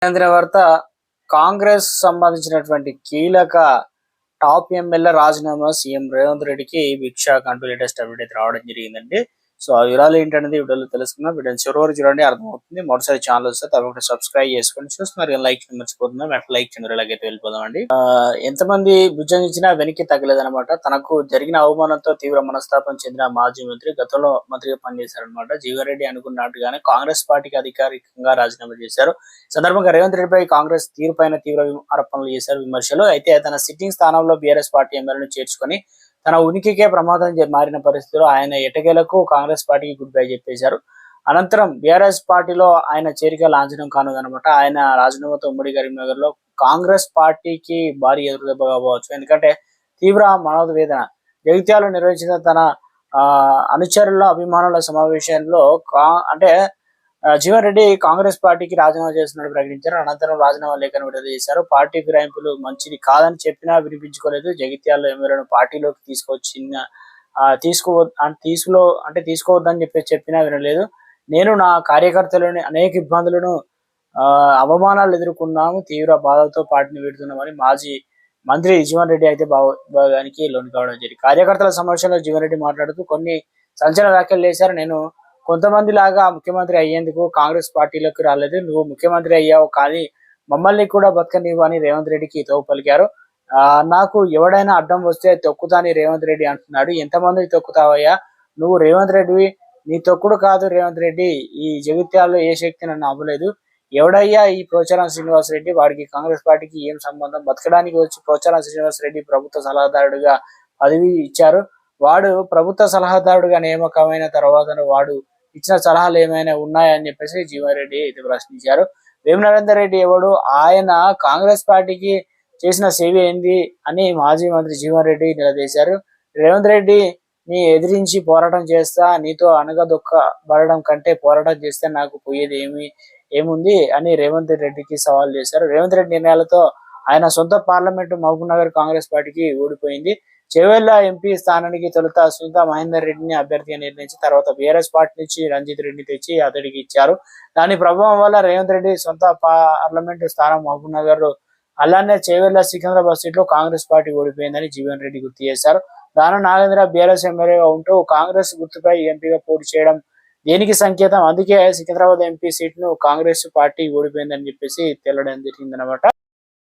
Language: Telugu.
కేంద్ర వార్త కాంగ్రెస్ సంబంధించినటువంటి కీలక టాప్ ఎమ్మెల్యే రాజీనామా సీఎం రేవంత్ రెడ్డికి భిక్ష అంటూ లేటెస్ట్ అప్డేట్ అయితే రావడం జరిగిందండి. సో ఆ వివరాలు ఏంటనేది వీడియోలో తెలుసుకుందాం. వీడియోని చివరి వరకు చూడండి, అర్థమవుతుంది. మొదటిసారి ఛానల్ వస్తే తప్పకుండా సబ్స్క్రైబ్ చేసుకోండి. చూస్తున్నారు లైక్ చేయడం మర్చిపోతున్నాం, అట్లా లైక్ చేయండి. ఇలాగైతే వెళ్ళిపోదామండి. ఎంతమంది భుజంగించినా వెనక్కి తగ్గలేదన్నమాట. తనకు జరిగిన అవమానంతో తీవ్ర మనస్తాపం చెందిన మాజీ మంత్రి గతంలో మంత్రిగా పనిచేశారనమాట. జీవారెడ్డి అనుకున్నట్టుగానే కాంగ్రెస్ పార్టీకి అధికారికంగా రాజీనామా చేశారు. సందర్భంగా రేవంత్ రెడ్డిపై కాంగ్రెస్ తీరుపైన తీవ్ర ఆరోపణలు చేశారు, విమర్శలు. అయితే తన సిట్టింగ్ స్థానంలో బీఆర్ఎస్ పార్టీ ఎమ్మెల్యేను చేర్చుకొని తన ఉనికికే ప్రమాదం మారిన పరిస్థితుల్లో ఆయన ఎటకేలకు కాంగ్రెస్ పార్టీకి గుడ్ బై చెప్పేశారు. అనంతరం బీఆర్ఎస్ పార్టీలో ఆయన చేరిక లాంఛనం కానుదనమాట. ఆయన రాజీనామాతో ఉమ్మడి కరీంనగర్ లో కాంగ్రెస్ పార్టీకి భారీ ఎదురుదెబ్బగా పోవచ్చు. ఎందుకంటే తీవ్ర మనోవేదన. జగిత్యాలలో నిర్వహించిన తన అనుచరుల అభిమానుల సమావేశంలో అంటే జీవన్ రెడ్డి కాంగ్రెస్ పార్టీకి రాజీనామా చేస్తున్నట్టు ప్రకటించారు. అనంతరం రాజీనామా లేఖను విడుదల చేశారు. పార్టీ ఫిరాయింపులు మంచిది కాదని చెప్పినా వినిపించుకోలేదు. జగిత్యాలలో ఎమ్మెల్యేలను పార్టీలోకి తీసుకోవద్దని చెప్పినా వినలేదు. నేను నా కార్యకర్తలని అనేక ఇబ్బందులను అవమానాలు ఎదుర్కొన్నాము, తీవ్ర బాధలతో పార్టీని వీడుతున్నామని మాజీ మంత్రి జీవన్ రెడ్డి అయితే భాగానికి లోను కావడం జరిగింది. కార్యకర్తల సమావేశంలో జీవన్ రెడ్డి మాట్లాడుతూ కొన్ని సంచలన వ్యాఖ్యలు చేశారు. నేను కొంతమంది లాగా ముఖ్యమంత్రి అయ్యేందుకు కాంగ్రెస్ పార్టీలోకి రాలేదు. నువ్వు ముఖ్యమంత్రి అయ్యావు, కానీ మమ్మల్ని కూడా బతకనివ్వు అని రేవంత్ రెడ్డికి తోపు పలికారు. నాకు ఎవడైనా అడ్డం వస్తే తొక్కుతాని రేవంత్ రెడ్డి అంటున్నాడు. ఎంతమంది తొక్కుతావయ్యా? నువ్వు రేవంత్ రెడ్డివి, నీ తొక్కుడు కాదు రేవంత్ రెడ్డి. ఈ జగిత్యాల్లో ఏ శక్తి నన్ను అవ్వలేదు. ఎవడయ్యా ఈ పోచారం శ్రీనివాస్ రెడ్డి? వాడికి కాంగ్రెస్ పార్టీకి ఏం సంబంధం? బతకడానికి వచ్చి పోచారం శ్రీనివాస్ రెడ్డి ప్రభుత్వ సలహాదారుడిగా పదవి ఇచ్చారు. వాడు ప్రభుత్వ సలహాదారుడిగా నియామకమైన తర్వాత వాడు ఇచ్చిన సలహాలు ఏమైనా ఉన్నాయని చెప్పేసి జీవన్ రెడ్డి అయితే ప్రశ్నించారు. వేము నరేందర్ రెడ్డి ఎవడు? ఆయన కాంగ్రెస్ పార్టీకి చేసిన సేవ ఏంది అని మాజీ మంత్రి జీవన్ రెడ్డి నిలదీశారు. రేవంత్ రెడ్డి నీ ఎదిరించి పోరాటం చేస్తా, నీతో అనగదొక్కబడడం కంటే పోరాటం చేస్తే నాకు పోయేది ఏముంది అని రేవంత్ రెడ్డికి సవాల్ చేశారు. రేవంత్ రెడ్డి నిర్ణయాలతో ఆయన సొంత పార్లమెంటు మహబూబ్ నగర్ కాంగ్రెస్ పార్టీకి ఓడిపోయింది. చేవెళ్ల ఎంపీ స్థానానికి తొలుత సునీత మహేందర్ రెడ్డిని అభ్యర్థిగా నిర్ణయించి తర్వాత బీఆర్ఎస్ పార్టీ నుంచి రంజిత్ రెడ్డిని తెచ్చి అతడికి ఇచ్చారు. దాని ప్రభావం వల్ల రేవంత్ రెడ్డి సొంత పార్లమెంటు స్థానం మహబూబ్ నగర్, అలానే చేవెళ్ల సికింద్రాబాద్ సీట్లో కాంగ్రెస్ పార్టీ ఓడిపోయిందని జీవన్ రెడ్డి గుర్తు చేశారు. దానం నాగేంద్ర బీఆర్ఎస్ ఎమ్మెల్యేగా ఉంటూ కాంగ్రెస్ గుర్తుపై ఎంపీగా పోటీ చేయడం దేనికి సంకేతం? అందుకే సికింద్రాబాద్ ఎంపీ సీట్ను కాంగ్రెస్ పార్టీ ఓడిపోయిందని చెప్పేసి తేలడం జరిగిందనమాట.